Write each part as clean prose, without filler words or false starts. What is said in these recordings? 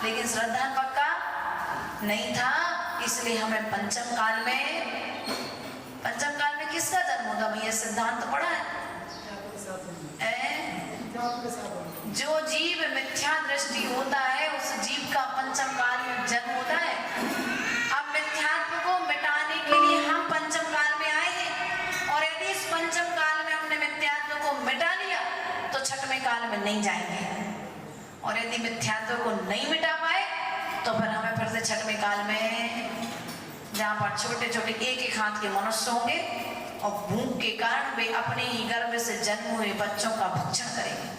लेकिन श्रद्धा पक्का नहीं था। इसलिए हमें पंचम काल में किसका जन्म होगा भैया? सिद्धांत पढ़ा है? जो जीव मिथ्या दृष्टि होता है उस जीव का पंचम काल में जन्म होता है। अब मिथ्यात्व को मिटाने के लिए हम पंचम काल में आए हैं, और यदि इस पंचम काल में हमने मिथ्यात्व को मिटा लिया तो छठवें काल में नहीं जाएंगे, और यदि मिथ्यात्व को नहीं मिटा पाए तो फिर हमें फिर से छठवें काल में, जहाँ पर छोटे छोटे एक हाथ के मनुष्य होंगे और भूख के कारण वे अपने ही गर्भ से जन्म हुए बच्चों का भक्षण करेंगे।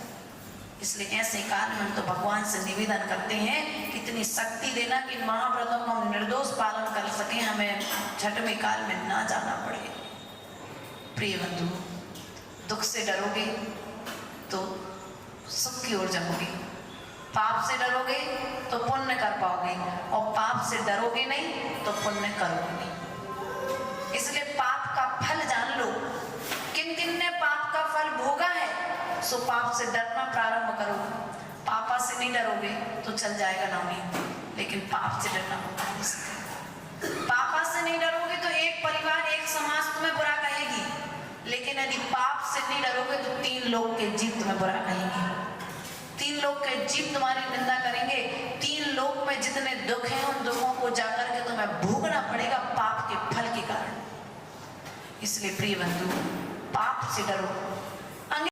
इसलिए ऐसे काल में हम तो भगवान से निवेदन करते हैं कि इतनी शक्ति देना कि महाव्रतों को हम निर्दोष पालन कर सकें, हमें छठवें काल में ना जाना पड़े। प्रिय बंधु, दुख से डरोगे तो सुख की ओर जाओगे, पाप से डरोगे तो पुण्य कर पाओगे, और पाप से डरोगे नहीं तो पुण्य करोगे नहीं। इसलिए पाप का फल जान लो। किन किन ने पाप का फल भोगा है, सो पाप से डरना प्रारंभ करो। पापा से नहीं डरोगे तो चल जाएगा नामी, लेकिन पाप से डरना होगा। पापा से नहीं डरोगे तो एक परिवार एक समाज तुम्हें बुरा कहेगी, लेकिन यदि पाप से नहीं डरोगे तो 3 लोग के जीव तुम्हें बुरा कहेंगे, 3 लोग के जीव तुम्हारी निंदा करेंगे। 3 लोग में जितने दुख हैं उन दुखों को जाकर के तुम्हें भोगना पड़ेगा पाप के फल के कारण। इसलिए प्रिय बंधु, पाप से डरो,